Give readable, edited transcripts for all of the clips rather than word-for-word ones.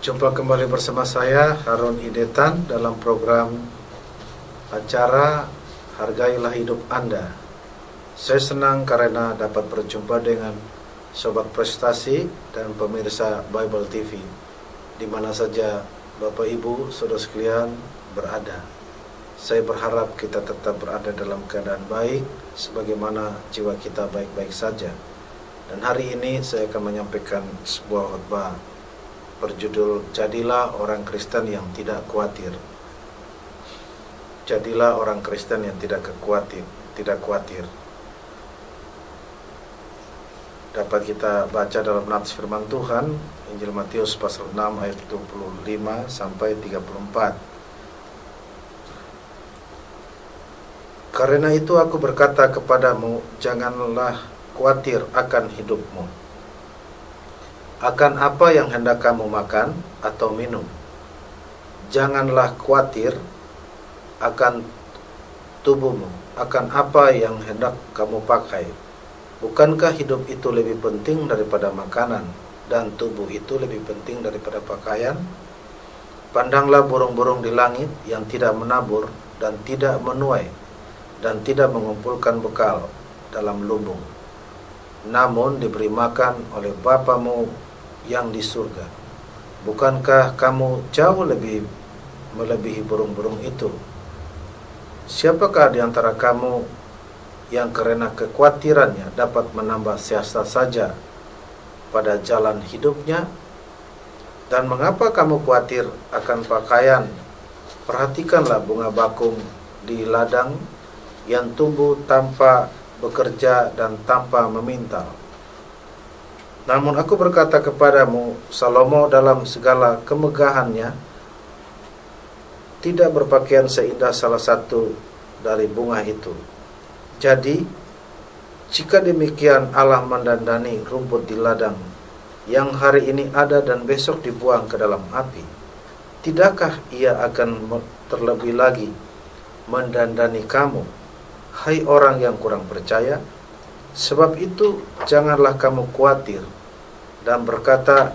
Jumpa kembali bersama saya Harun Idetan dalam program acara Hargailah Hidup Anda. Saya senang karena dapat berjumpa dengan Sobat Prestasi dan pemirsa Bible TV di mana saja Bapak Ibu Saudara sekalian berada. Saya berharap kita tetap berada dalam keadaan baik sebagaimana jiwa kita baik-baik saja. Dan hari ini saya akan menyampaikan sebuah khotbah berjudul Jadilah Orang Kristen yang Tidak Khawatir. Jadilah orang Kristen yang tidak khawatir. Dapat kita baca dalam nats firman Tuhan, Injil Matius pasal 6 ayat 25 sampai 34. Karena itu aku berkata kepadamu, janganlah khawatir akan hidupmu. Akan apa yang hendak kamu makan atau minum? Janganlah khawatir akan tubuhmu, akan apa yang hendak kamu pakai. Bukankah hidup itu lebih penting daripada makanan, dan tubuh itu lebih penting daripada pakaian? Pandanglah burung-burung di langit yang tidak menabur dan tidak menuai, dan tidak mengumpulkan bekal dalam lumbung, namun diberi makan oleh Bapamu yang di surga. Bukankah kamu jauh lebih melebihi burung-burung itu? Siapakah di antara kamu yang karena kekhawatirannya dapat menambah siasta saja pada jalan hidupnya? Dan mengapa kamu khawatir akan pakaian? Perhatikanlah bunga bakung di ladang yang tumbuh tanpa bekerja dan tanpa memintal. Namun aku berkata kepadamu, Salomo dalam segala kemegahannya tidak berpakaian seindah salah satu dari bunga itu. Jadi, jika demikian Allah mendandani rumput di ladang yang hari ini ada dan besok dibuang ke dalam api, tidakkah ia akan terlebih lagi mendandani kamu, hai orang yang kurang percaya? Sebab itu janganlah kamu khawatir dan berkata,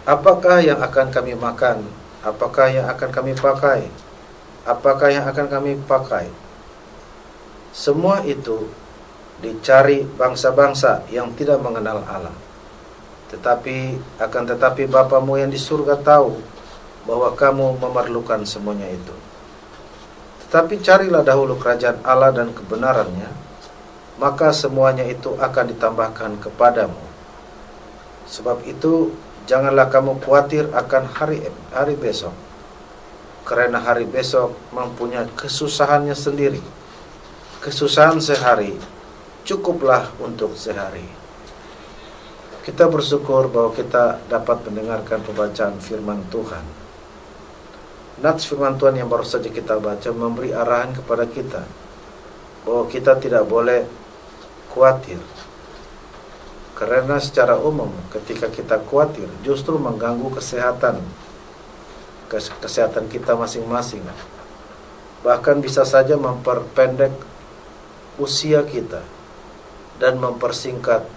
apakah yang akan kami makan? Apakah yang akan kami pakai? Apakah yang akan kami pakai? Semua itu dicari bangsa-bangsa yang tidak mengenal Allah. Tetapi Bapamu yang di surga tahu bahwa kamu memerlukan semuanya itu. Tetapi carilah dahulu kerajaan Allah dan kebenarannya, maka semuanya itu akan ditambahkan kepadamu. Sebab itu janganlah kamu khawatir akan hari besok, karena hari besok mempunyai kesusahannya sendiri. Kesusahan sehari cukuplah untuk sehari. Kita bersyukur bahwa kita dapat mendengarkan pembacaan firman Tuhan. Nats firman Tuhan yang baru saja kita baca memberi arahan kepada kita bahwa kita tidak boleh khawatir, karena secara umum ketika kita khawatir justru mengganggu kesehatan kita masing-masing, bahkan bisa saja memperpendek usia kita dan mempersingkat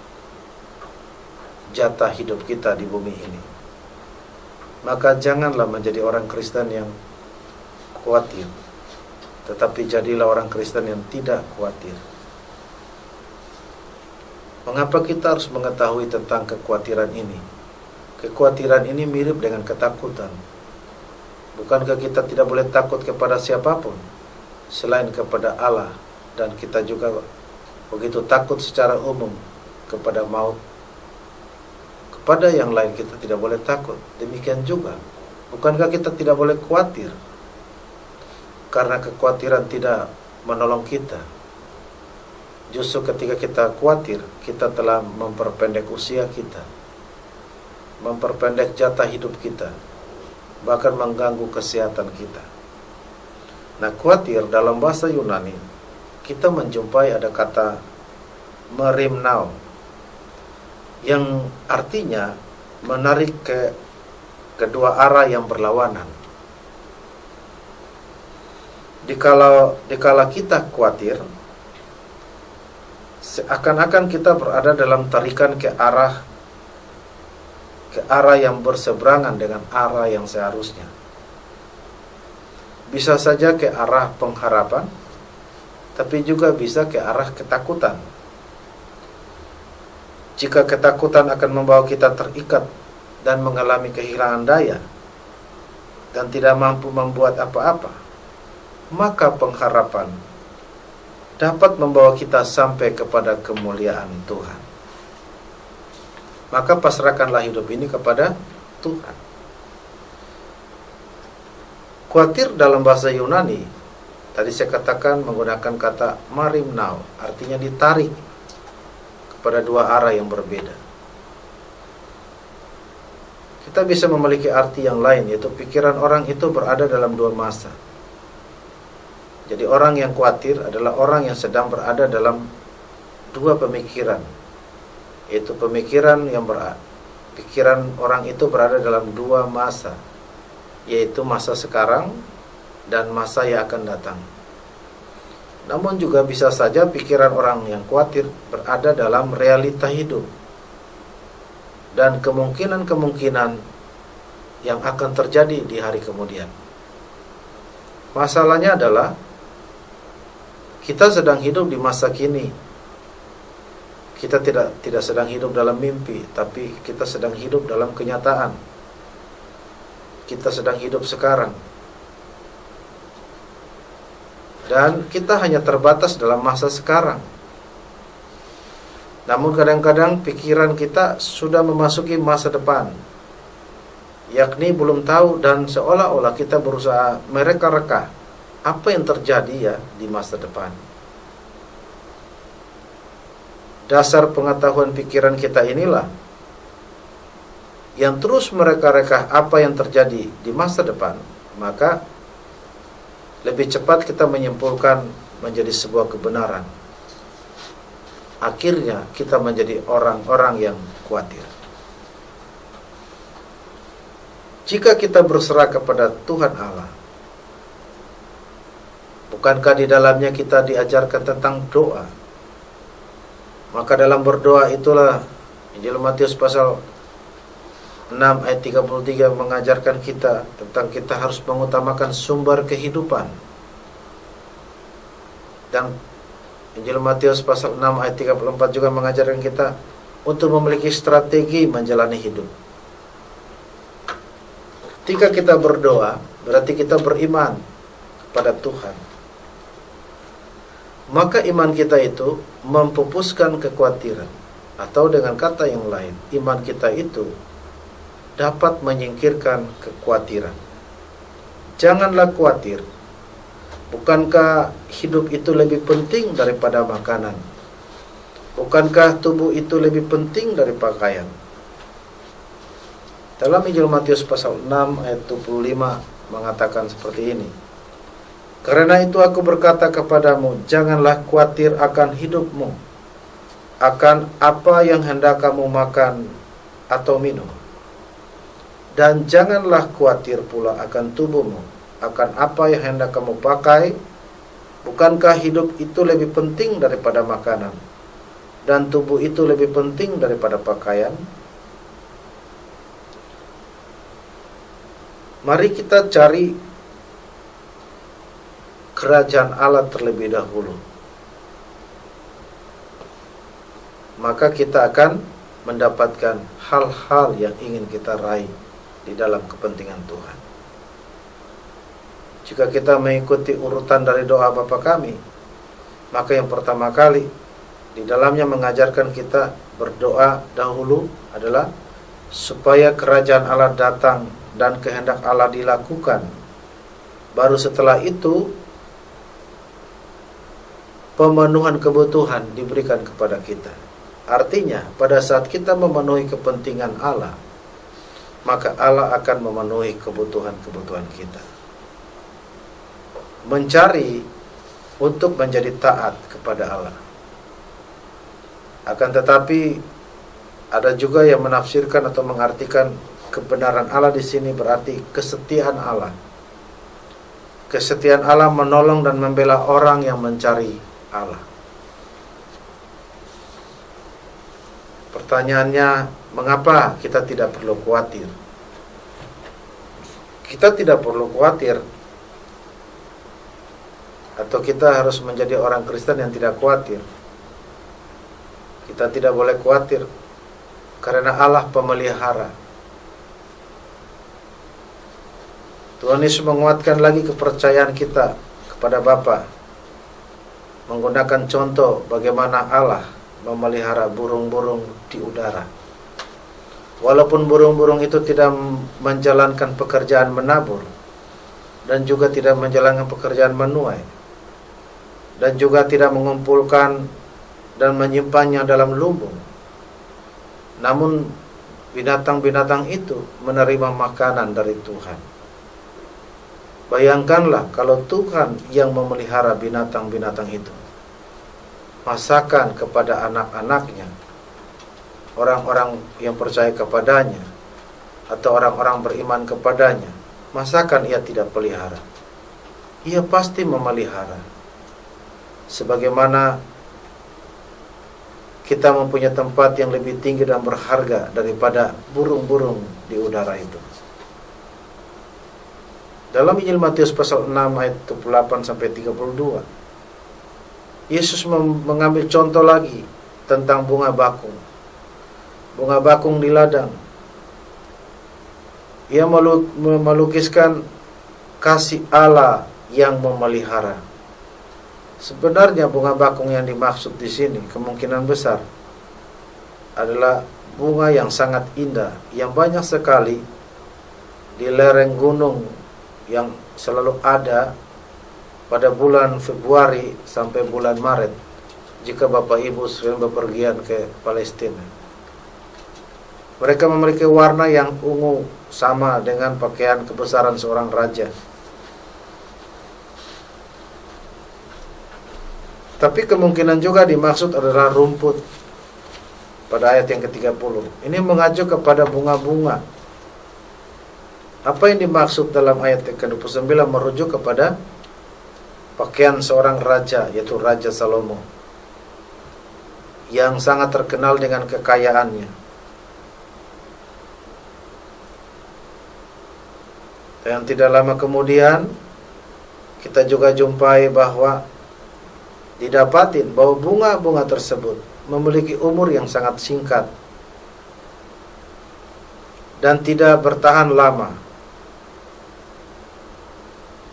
jatah hidup kita di bumi ini. Maka janganlah menjadi orang Kristen yang khawatir, tetapi jadilah orang Kristen yang tidak khawatir. Mengapa kita harus mengetahui tentang kekhawatiran ini? Kekhawatiran ini mirip dengan ketakutan. Bukankah kita tidak boleh takut kepada siapapun selain kepada Allah, dan kita juga begitu takut secara umum kepada maut? Kepada yang lain kita tidak boleh takut. Demikian juga, bukankah kita tidak boleh khawatir? Karena kekhawatiran tidak menolong kita. Justru ketika kita khawatir, kita telah memperpendek usia kita, memperpendek jatah hidup kita, bahkan mengganggu kesehatan kita. Nah, khawatir dalam bahasa Yunani, kita menjumpai ada kata merimnao, yang artinya menarik ke kedua arah yang berlawanan. Dikala kita khawatir, seakan-akan kita berada dalam tarikan ke arah ke arah yang berseberangan dengan arah yang seharusnya. Bisa saja ke arah pengharapan, tapi juga bisa ke arah ketakutan. Jika ketakutan akan membawa kita terikat dan mengalami kehilangan daya dan tidak mampu membuat apa-apa, maka pengharapan dapat membawa kita sampai kepada kemuliaan Tuhan. Maka pasrahkanlah hidup ini kepada Tuhan. Khawatir dalam bahasa Yunani, tadi saya katakan menggunakan kata marimnao, artinya ditarik kepada dua arah yang berbeda. Kita bisa memiliki arti yang lain, yaitu pikiran orang itu berada dalam dua masa. Jadi orang yang khawatir adalah orang yang sedang berada dalam dua pemikiran, yaitu pikiran orang itu berada dalam dua masa, yaitu masa sekarang dan masa yang akan datang. Namun juga bisa saja pikiran orang yang khawatir berada dalam realita hidup dan kemungkinan-kemungkinan yang akan terjadi di hari kemudian. Masalahnya adalah kita sedang hidup di masa kini. Kita tidak sedang hidup dalam mimpi, tapi kita sedang hidup dalam kenyataan. Kita sedang hidup sekarang. Dan kita hanya terbatas dalam masa sekarang. Namun kadang-kadang pikiran kita sudah memasuki masa depan, yakni belum tahu, dan seolah-olah kita berusaha mereka-reka apa yang terjadi ya di masa depan. Dasar pengetahuan pikiran kita inilah yang terus mereka-reka apa yang terjadi di masa depan, maka lebih cepat kita menyimpulkan menjadi sebuah kebenaran. Akhirnya kita menjadi orang-orang yang khawatir. Jika kita berserah kepada Tuhan Allah, bukankah di dalamnya kita diajarkan tentang doa? Maka dalam berdoa itulah Injil Matius pasal 6 ayat 33 mengajarkan kita tentang kita harus mengutamakan sumber kehidupan. Dan Injil Matius pasal 6 ayat 34 juga mengajarkan kita untuk memiliki strategi menjalani hidup. Ketika kita berdoa, berarti kita beriman kepada Tuhan. Maka iman kita itu mempupuskan kekhawatiran. Atau dengan kata yang lain, iman kita itu dapat menyingkirkan kekhawatiran. Janganlah khawatir. Bukankah hidup itu lebih penting daripada makanan? Bukankah tubuh itu lebih penting dari pakaian? Dalam Injil Matius pasal 6 ayat 25 mengatakan seperti ini. Karena itu aku berkata kepadamu, janganlah khawatir akan hidupmu, akan apa yang hendak kamu makan atau minum. Dan janganlah khawatir pula akan tubuhmu, akan apa yang hendak kamu pakai. Bukankah hidup itu lebih penting daripada makanan, dan tubuh itu lebih penting daripada pakaian? Mari kita cari kerajaan Allah terlebih dahulu. Maka kita akan mendapatkan hal-hal yang ingin kita raih di dalam kepentingan Tuhan. Jika kita mengikuti urutan dari doa Bapa kami, maka yang pertama kali di dalamnya mengajarkan kita berdoa dahulu adalah supaya kerajaan Allah datang dan kehendak Allah dilakukan. Baru setelah itu pemenuhan kebutuhan diberikan kepada kita. Artinya pada saat kita memenuhi kepentingan Allah, maka Allah akan memenuhi kebutuhan-kebutuhan kita. Mencari untuk menjadi taat kepada Allah. Akan tetapi ada juga yang menafsirkan atau mengartikan kebenaran Allah di sini berarti kesetiaan Allah. Kesetiaan Allah menolong dan membela orang yang mencari Allah. Pertanyaannya, mengapa kita tidak perlu khawatir? Kita tidak perlu khawatir, atau kita harus menjadi orang Kristen yang tidak khawatir. Kita tidak boleh khawatir karena Allah pemelihara. Tuhan Yesus menguatkan lagi kepercayaan kita kepada Bapa, menggunakan contoh bagaimana Allah memelihara burung-burung di udara. Walaupun burung-burung itu tidak menjalankan pekerjaan menabur, dan juga tidak menjalankan pekerjaan menuai, dan juga tidak mengumpulkan dan menyimpannya dalam lumbung, namun binatang-binatang itu menerima makanan dari Tuhan. Bayangkanlah kalau Tuhan yang memelihara binatang-binatang itu, masakan kepada anak-anaknya, orang-orang yang percaya kepadanya, atau orang-orang beriman kepadanya, masakan ia tidak pelihara? Ia pasti memelihara. Sebagaimana kita mempunyai tempat yang lebih tinggi dan berharga daripada burung-burung di udara itu. Dalam Injil Matius pasal 6 ayat 28-32, Yesus mengambil contoh lagi tentang bunga bakung. Bunga bakung di ladang. Ia melukiskan kasih Allah yang memelihara. Sebenarnya bunga bakung yang dimaksud di sini kemungkinan besar adalah bunga yang sangat indah, yang banyak sekali di lereng gunung, yang selalu ada pada bulan Februari sampai bulan Maret jika Bapak Ibu sering bepergian ke Palestina. Mereka memiliki warna yang ungu, sama dengan pakaian kebesaran seorang raja. Tapi kemungkinan juga dimaksud adalah rumput pada ayat yang ke-30. Ini mengacu kepada bunga-bunga. Apa yang dimaksud dalam ayat yang ke-29 merujuk kepada pakaian seorang raja, yaitu Raja Salomo, yang sangat terkenal dengan kekayaannya. Dan tidak lama kemudian kita juga jumpai bahwa didapatin bahwa bunga-bunga tersebut memiliki umur yang sangat singkat dan tidak bertahan lama.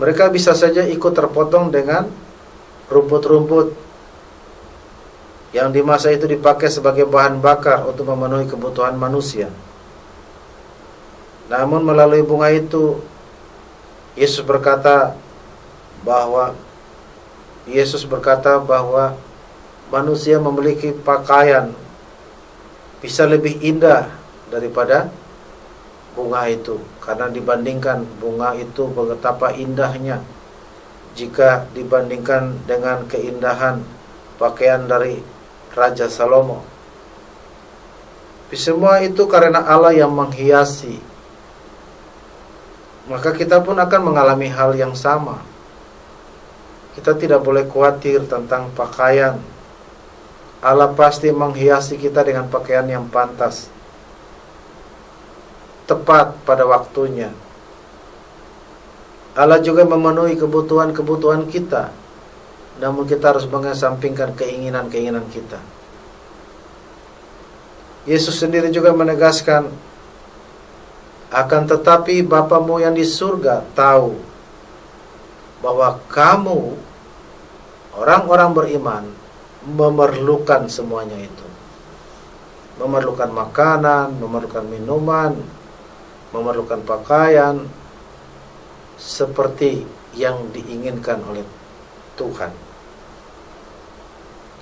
Mereka bisa saja ikut terpotong dengan rumput-rumput yang di masa itu dipakai sebagai bahan bakar untuk memenuhi kebutuhan manusia. Namun melalui bunga itu, Yesus berkata bahwa manusia memiliki pakaian bisa lebih indah daripada bunga itu, karena dibandingkan bunga itu betapa indahnya jika dibandingkan dengan keindahan pakaian dari Raja Salomo. Semua itu karena Allah yang menghiasi. Maka kita pun akan mengalami hal yang sama. Kita tidak boleh khawatir tentang pakaian. Allah pasti menghiasi kita dengan pakaian yang pantas, tepat pada waktunya. Allah juga memenuhi kebutuhan-kebutuhan kita, namun kita harus mengesampingkan keinginan-keinginan kita. Yesus sendiri juga menegaskan, akan tetapi Bapamu yang di surga tahu bahwa kamu, orang-orang beriman, memerlukan semuanya itu. Memerlukan makanan, memerlukan minuman, memerlukan pakaian, seperti yang diinginkan oleh Tuhan.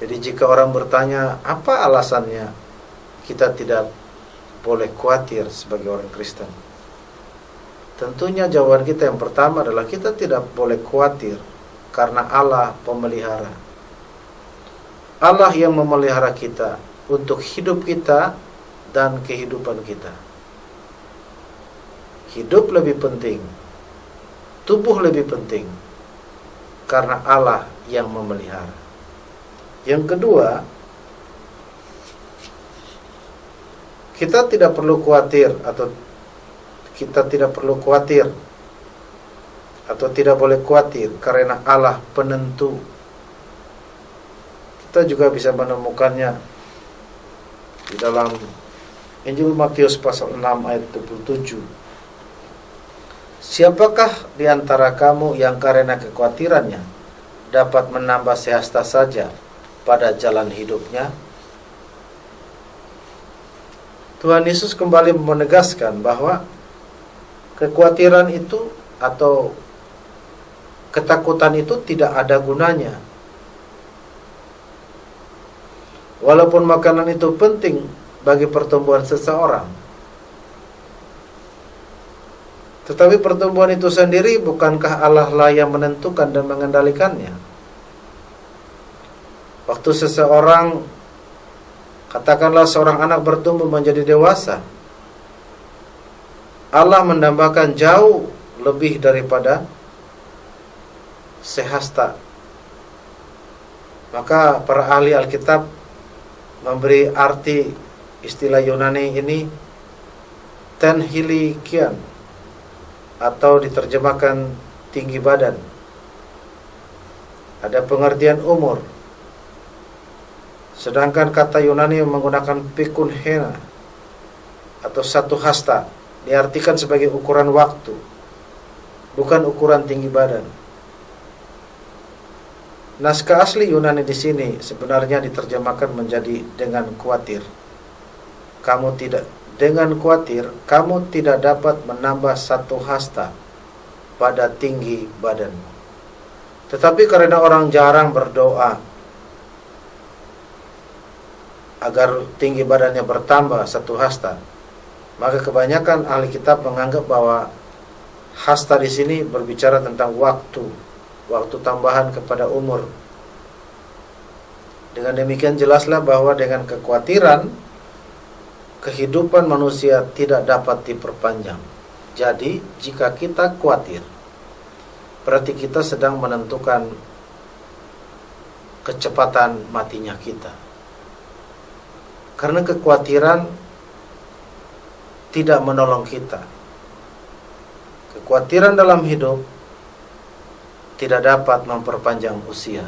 Jadi jika orang bertanya, apa alasannya kita tidak boleh khawatir sebagai orang Kristen? Tentunya jawaban kita yang pertama adalah kita tidak boleh khawatir karena Allah pemelihara. Allah yang memelihara kita untuk hidup kita dan kehidupan kita. Hidup lebih penting, tubuh lebih penting, karena Allah yang memelihara. Yang kedua, Kita tidak perlu khawatir atau kita tidak perlu khawatir atau tidak boleh khawatir karena Allah penentu. Kita juga bisa menemukannya di dalam Injil Matius pasal 6 ayat 27. Siapakah di antara kamu yang karena kekhawatirannya dapat menambah sehasta saja pada jalan hidupnya? Tuhan Yesus kembali menegaskan bahwa kekhawatiran itu atau ketakutan itu tidak ada gunanya. Walaupun makanan itu penting bagi pertumbuhan seseorang, tetapi pertumbuhan itu sendiri bukankah Allah lah yang menentukan dan mengendalikannya? Waktu seseorang, katakanlah seorang anak bertumbuh menjadi dewasa, Allah menambahkan jauh lebih daripada sehasta. Maka para ahli Alkitab memberi arti istilah Yunani ini tenhilikian, atau diterjemahkan tinggi badan. Ada pengertian umur. Sedangkan kata Yunani menggunakan pikun hena atau satu hasta, diartikan sebagai ukuran waktu, bukan ukuran tinggi badan. Naskah asli Yunani di sini sebenarnya diterjemahkan menjadi dengan khawatir. Dengan khawatir, kamu tidak dapat menambah satu hasta pada tinggi badanmu. Tetapi karena orang jarang berdoa agar tinggi badannya bertambah satu hasta, maka kebanyakan ahli kitab menganggap bahwa hasta di sini berbicara tentang waktu tambahan kepada umur. Dengan demikian jelaslah bahwa dengan kekhawatiran, kehidupan manusia tidak dapat diperpanjang. Jadi, jika kita khawatir, berarti kita sedang menentukan kecepatan matinya kita. Karena kekhawatiran tidak menolong kita. Kekhawatiran dalam hidup tidak dapat memperpanjang usia.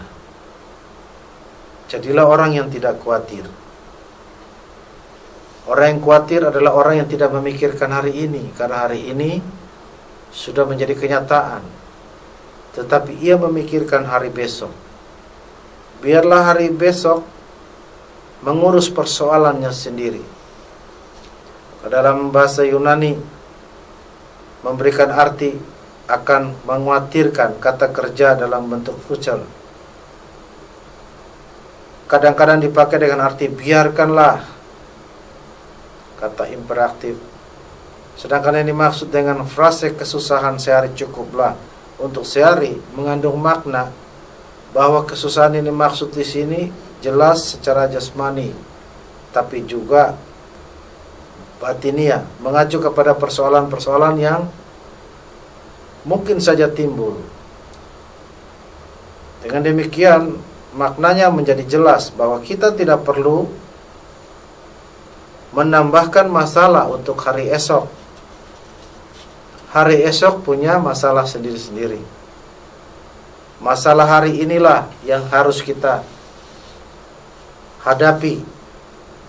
Jadilah orang yang tidak khawatir. Orang yang khawatir adalah orang yang tidak memikirkan hari ini, karena hari ini sudah menjadi kenyataan. Tetapi ia memikirkan hari besok. Biarlah hari besok mengurus persoalannya sendiri. Dalam bahasa Yunani memberikan arti akan mengkhawatirkan, kata kerja dalam bentuk futsal. Kadang-kadang dipakai dengan arti biarkanlah, kata imperatif. Sedangkan yang dimaksud dengan frase kesusahan sehari cukuplah untuk sehari mengandung makna bahwa kesusahan yang dimaksud di sini jelas secara jasmani, tapi juga batinia, mengacu kepada persoalan-persoalan yang mungkin saja timbul. Dengan demikian, maknanya menjadi jelas bahwa kita tidak perlu menambahkan masalah untuk hari esok. Hari esok punya masalah sendiri-sendiri. Masalah hari inilah yang harus kita hadapi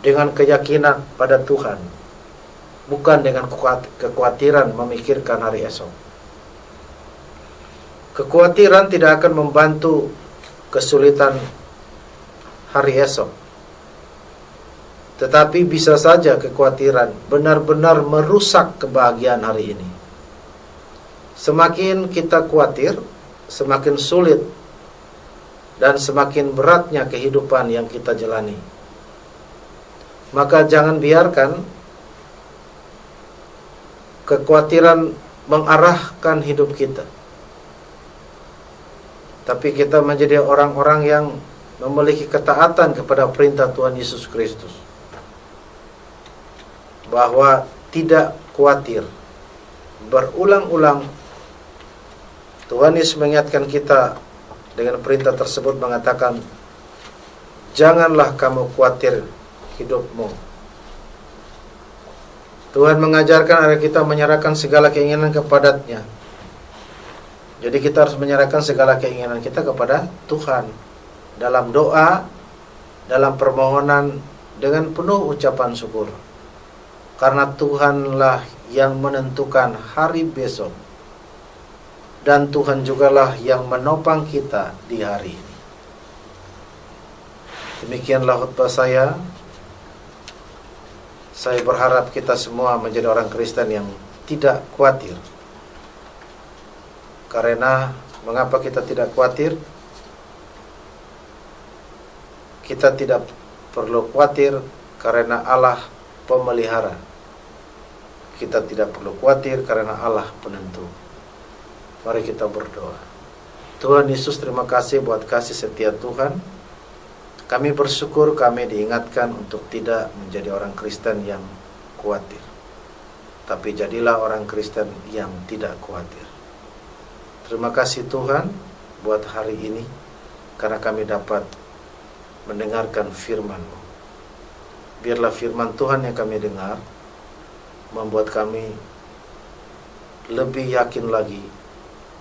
dengan keyakinan pada Tuhan, bukan dengan kekhawatiran memikirkan hari esok. Kekhawatiran tidak akan membantu kesulitan hari esok. Tetapi bisa saja kekhawatiran benar-benar merusak kebahagiaan hari ini. Semakin kita khawatir, semakin sulit dan semakin beratnya kehidupan yang kita jalani. Maka jangan biarkan kekhawatiran mengarahkan hidup kita. Tapi kita menjadi orang-orang yang memiliki ketaatan kepada perintah Tuhan Yesus Kristus, bahwa tidak khawatir. Berulang-ulang Tuhan Yesus mengingatkan kita dengan perintah tersebut, mengatakan, janganlah kamu khawatir hidupmu. Tuhan mengajarkan agar kita menyerahkan segala keinginan kepada-Nya. Jadi kita harus menyerahkan segala keinginan kita kepada Tuhan dalam doa, dalam permohonan dengan penuh ucapan syukur. Karena Tuhanlah yang menentukan hari besok, dan Tuhan jugalah yang menopang kita di hari ini. Demikianlah khutbah saya. Saya berharap kita semua menjadi orang Kristen yang tidak khawatir. Karena mengapa kita tidak khawatir? Kita tidak perlu khawatir karena Allah pemelihara. Kita tidak perlu khawatir karena Allah penentu. Mari kita berdoa. Tuhan Yesus, terima kasih buat kasih setia Tuhan. Kami bersyukur kami diingatkan untuk tidak menjadi orang Kristen yang khawatir, tapi jadilah orang Kristen yang tidak khawatir. Terima kasih Tuhan buat hari ini, karena kami dapat mendengarkan firman-Mu. Biarlah firman Tuhan yang kami dengar membuat kami lebih yakin lagi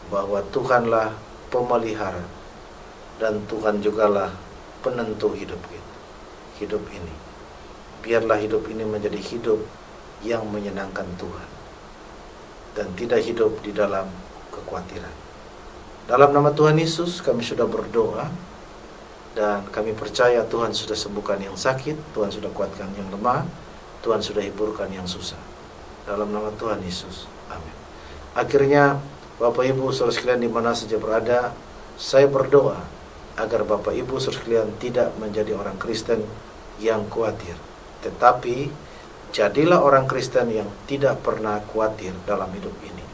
bahwa Tuhanlah pemelihara dan Tuhan jugalah penentu hidup kita, hidup ini. Biarlah hidup ini menjadi hidup yang menyenangkan Tuhan dan tidak hidup di dalam kekhawatiran. Dalam nama Tuhan Yesus kami sudah berdoa, dan kami percaya Tuhan sudah sembuhkan yang sakit, Tuhan sudah kuatkan yang lemah, Tuhan sudah hiburkan yang susah. Dalam nama Tuhan Yesus, amin. Akhirnya Bapak Ibu saudara sekalian di mana saja berada, saya berdoa agar Bapak Ibu saudara sekalian tidak menjadi orang Kristen yang khawatir, tetapi jadilah orang Kristen yang tidak pernah khawatir dalam hidup ini.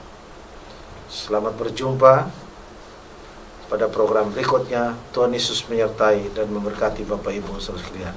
Selamat berjumpa pada program berikutnya. Tuhan Yesus menyertai dan memberkati Bapak Ibu saudara sekalian.